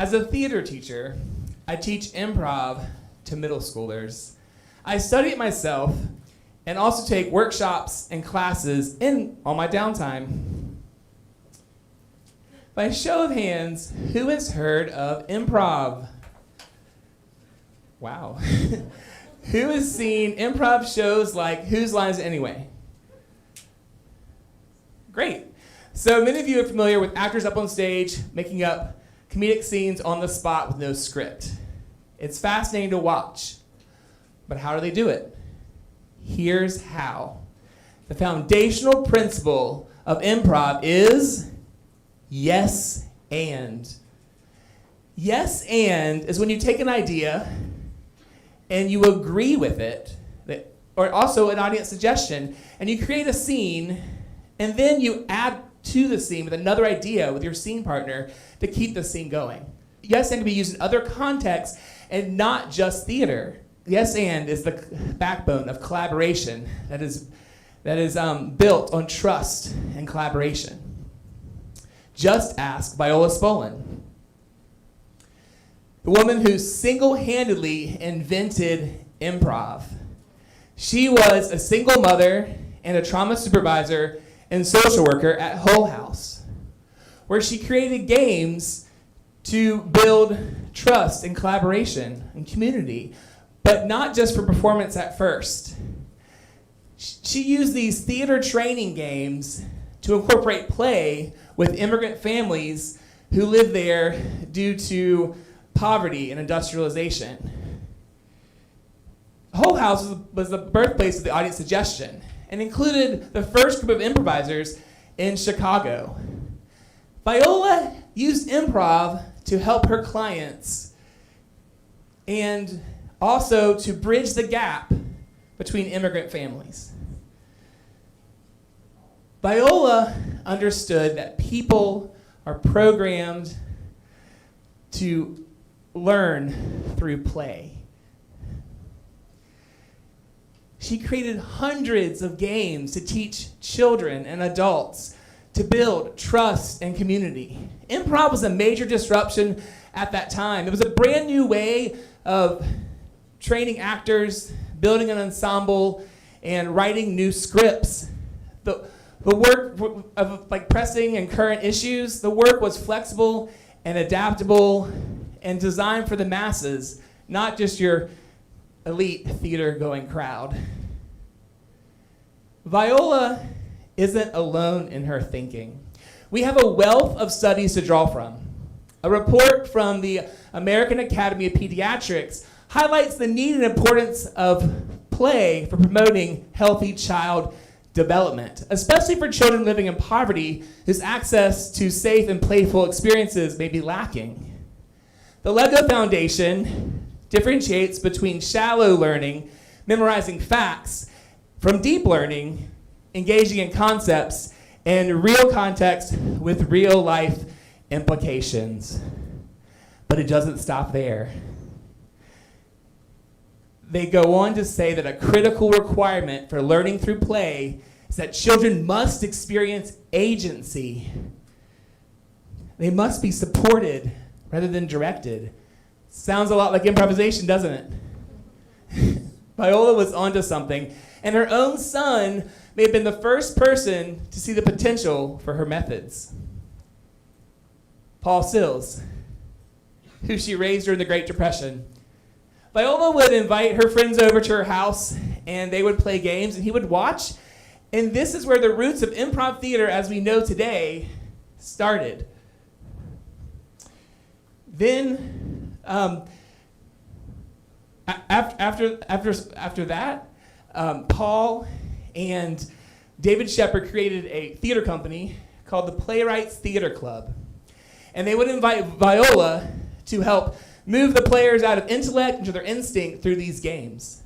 As a theater teacher, I teach improv to middle schoolers. I study it myself and also take workshops and classes on my downtime. By show of hands, who has heard of improv? Wow. Who has seen improv shows like Whose Line Is It Anyway? Great. So many of you are familiar with actors up on stage making up comedic scenes on the spot with no script. It's fascinating to watch. But how do they do it? Here's how. The foundational principle of improv is yes and. Yes and is when you take an idea and you agree with it, or also an audience suggestion, and you create a scene, and then you add to the scene with another idea with your scene partner to keep the scene going. Yes and can be used in other contexts and not just theater. Yes and is the backbone of collaboration that is built on trust and collaboration. Just ask Viola Spolin, the woman who single-handedly invented improv. She was a single mother and a trauma supervisor and social worker at Hull House, where she created games to build trust and collaboration and community, but not just for performance at first. She used these theater training games to incorporate play with immigrant families who live there due to poverty and industrialization. Hull House was the birthplace of the audience suggestion and included the first group of improvisers in Chicago. Viola used improv to help her clients and also to bridge the gap between immigrant families. Viola understood that people are programmed to learn through play. She created hundreds of games to teach children and adults to build trust and community. Improv was a major disruption at that time. It was a brand new way of training actors, building an ensemble, and writing new scripts. The work of like pressing and current issues, the work was flexible and adaptable and designed for the masses, not just your elite theater-going crowd. Viola isn't alone in her thinking. We have a wealth of studies to draw from. A report from the American Academy of Pediatrics highlights the need and importance of play for promoting healthy child development, especially for children living in poverty whose access to safe and playful experiences may be lacking. The LEGO Foundation differentiates between shallow learning, memorizing facts, from deep learning, engaging in concepts, and real context with real life implications. But it doesn't stop there. They go on to say that a critical requirement for learning through play is that children must experience agency. They must be supported rather than directed. Sounds a lot like improvisation, doesn't it? Viola was onto something, and her own son may have been the first person to see the potential for her methods. Paul Sills, who she raised during the Great Depression. Viola would invite her friends over to her house, and they would play games, and he would watch. And this is where the roots of improv theater, as we know today, started. Then, after that, Paul and David Shepard created a theater company called the Playwrights Theater Club. And they would invite Viola to help move the players out of intellect into their instinct through these games.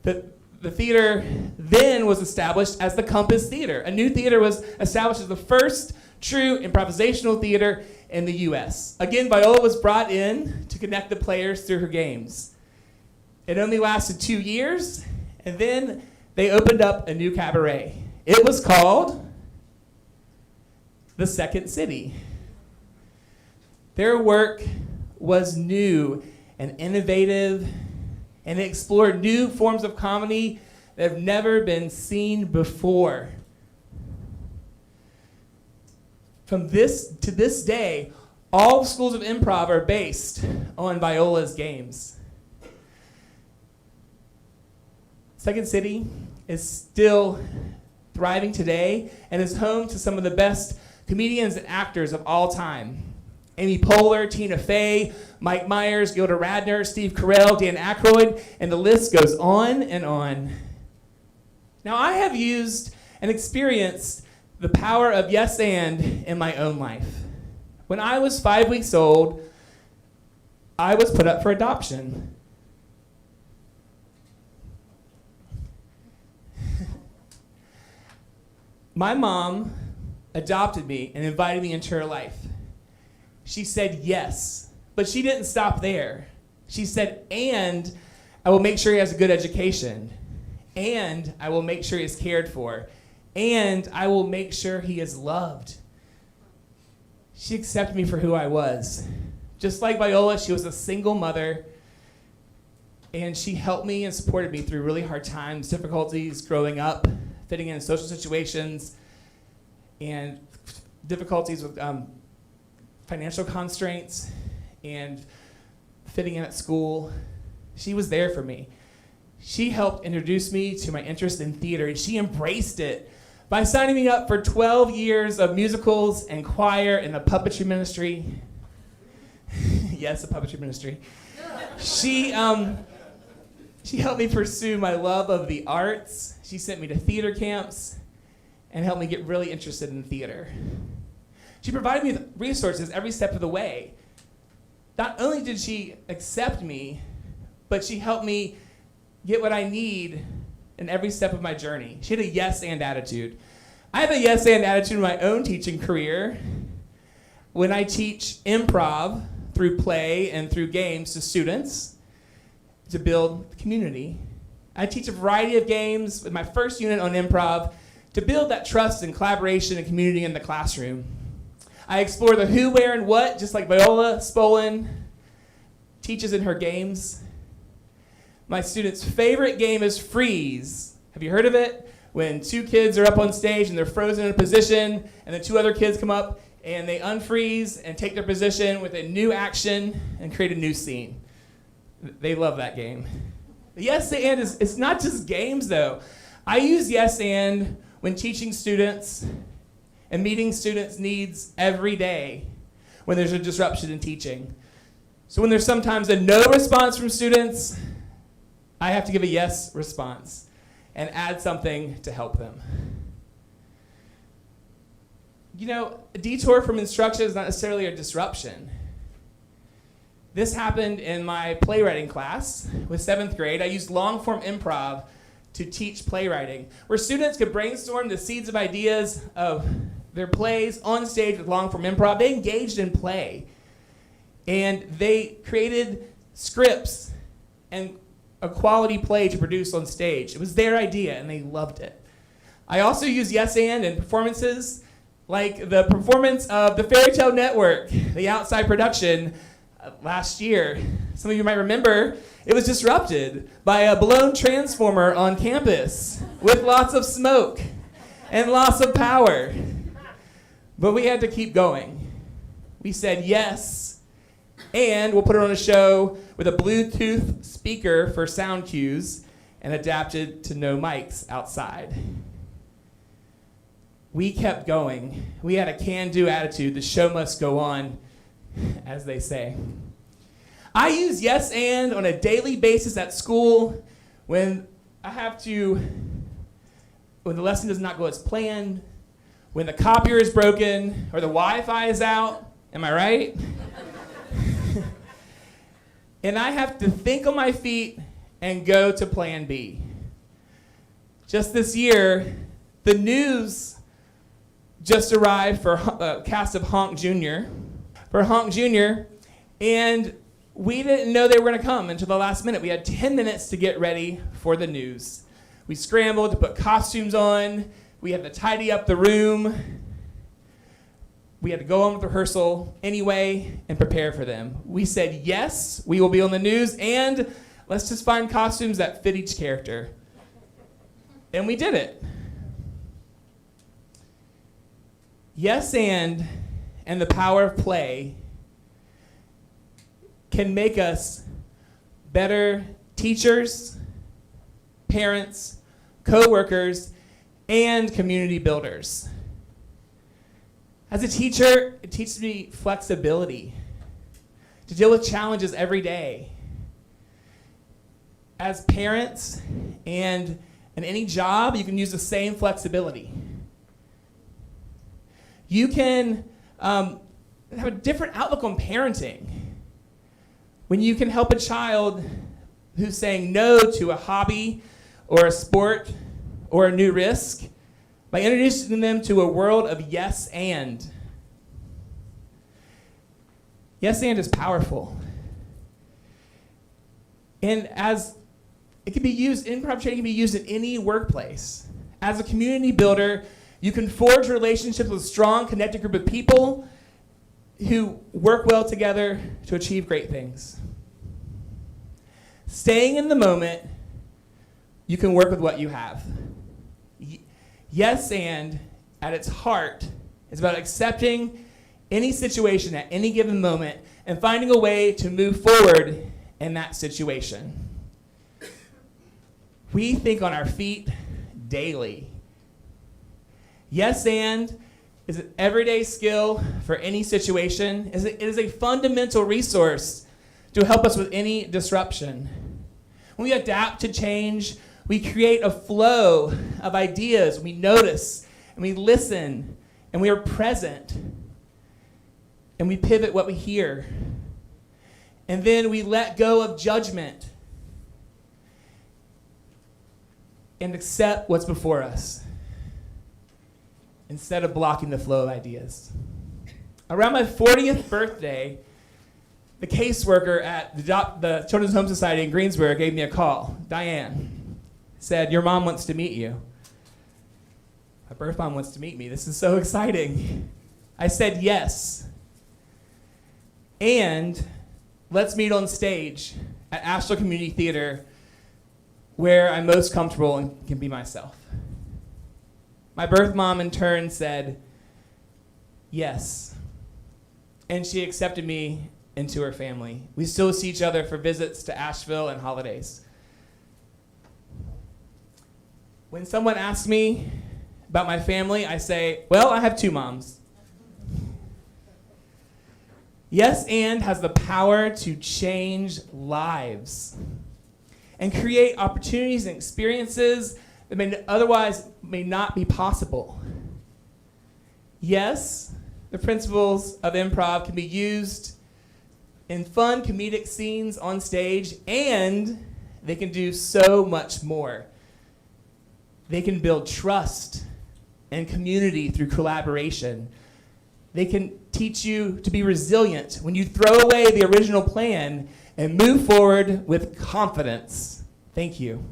The theater then was established as the Compass Theater. A new theater was established as the first true improvisational theater in the U.S. Again, Viola was brought in to connect the players through her games. It only lasted 2 years, and then they opened up a new cabaret. It was called The Second City. Their work was new and innovative, and it explored new forms of comedy that have never been seen before. From this to this day, all schools of improv are based on Viola's games. Second City is still thriving today and is home to some of the best comedians and actors of all time. Amy Poehler, Tina Fey, Mike Myers, Gilda Radner, Steve Carell, Dan Aykroyd, and the list goes on and on. Now, I have used and experienced the power of yes and in my own life. When I was 5 weeks old, I was put up for adoption. My mom adopted me and invited me into her life. She said yes, but she didn't stop there. She said, and I will make sure he has a good education, and I will make sure he is cared for, and I will make sure he is loved. She accepted me for who I was. Just like Viola, she was a single mother, and she helped me and supported me through really hard times, difficulties growing up, fitting in social situations, and difficulties with financial constraints and fitting in at school. She was there for me. She helped introduce me to my interest in theater, and she embraced it by signing me up for 12 years of musicals and choir and the puppetry ministry. Yes, the puppetry ministry. She helped me pursue my love of the arts. She sent me to theater camps and helped me get really interested in theater. She provided me with resources every step of the way. Not only did she accept me, but she helped me get what I need in every step of my journey. She had a yes and attitude. I have a yes and attitude in my own teaching career. When I teach improv through play and through games to students to build community, I teach a variety of games with my first unit on improv to build that trust and collaboration and community in the classroom. I explore the who, where, and what, just like Viola Spolin teaches in her games. My students' favorite game is freeze. Have you heard of it? When two kids are up on stage and they're frozen in a position, and the two other kids come up and they unfreeze and take their position with a new action and create a new scene. They love that game. The yes and it's not just games though. I use yes and when teaching students and meeting students' needs every day when there's a disruption in teaching. So when there's sometimes a no response from students, I have to give a yes response and add something to help them. You know, a detour from instruction is not necessarily a disruption. This happened in my playwriting class with 7th grade. I used long-form improv to teach playwriting, where students could brainstorm the seeds of ideas of their plays on stage with long-form improv. They engaged in play, and they created scripts and a quality play to produce on stage. It was their idea, and they loved it. I also use yes and in performances, like the performance of the Fairy Tale Network, the outside production last year. Some of you might remember it was disrupted by a blown transformer on campus with lots of smoke and lots of power. But we had to keep going. We said yes, and we'll put it on a show with a Bluetooth speaker for sound cues and adapted to no mics outside. We kept going. We had a can-do attitude. The show must go on, as they say. I use yes and on a daily basis at school when when the lesson does not go as planned, when the copier is broken or the Wi-Fi is out. Am I right? And I have to think on my feet and go to plan B. Just this year, the news just arrived for a cast of Honk Jr. And we didn't know they were going to come until the last minute. We had 10 minutes to get ready for the news. We scrambled to put costumes on. We had to tidy up the room. We had to go on with rehearsal anyway and prepare for them. We said, yes, we will be on the news, and let's just find costumes that fit each character. And we did it. Yes, and the power of play can make us better teachers, parents, co-workers, and community builders. As a teacher, it teaches me flexibility to deal with challenges every day. As parents and in any job, you can use the same flexibility. You can have a different outlook on parenting when you can help a child who's saying no to a hobby or a sport or a new risk by introducing them to a world of yes and. Yes and is powerful. And as it can be used, improv training can be used in any workplace. As a community builder, you can forge relationships with a strong, connected group of people who work well together to achieve great things. Staying in the moment, you can work with what you have. Yes, and at its heart, is about accepting any situation at any given moment and finding a way to move forward in that situation. We think on our feet daily. Yes, and is an everyday skill for any situation. It is a fundamental resource to help us with any disruption. When we adapt to change, we create a flow of ideas. We notice, and we listen, and we are present, and we pivot what we hear. And then we let go of judgment and accept what's before us instead of blocking the flow of ideas. Around my 40th birthday, the caseworker at the Children's Home Society in Greensboro gave me a call. Diane said, your mom wants to meet you. My birth mom wants to meet me. This is so exciting. I said yes. And let's meet on stage at Asheville Community Theater where I'm most comfortable and can be myself. My birth mom in turn said yes. And she accepted me into her family. We still see each other for visits to Asheville and holidays. When someone asks me about my family, I say, well, I have two moms. Yes, and has the power to change lives and create opportunities and experiences that otherwise may not be possible. Yes, the principles of improv can be used in fun comedic scenes on stage, and they can do so much more. They can build trust and community through collaboration. They can teach you to be resilient when you throw away the original plan and move forward with confidence. Thank you.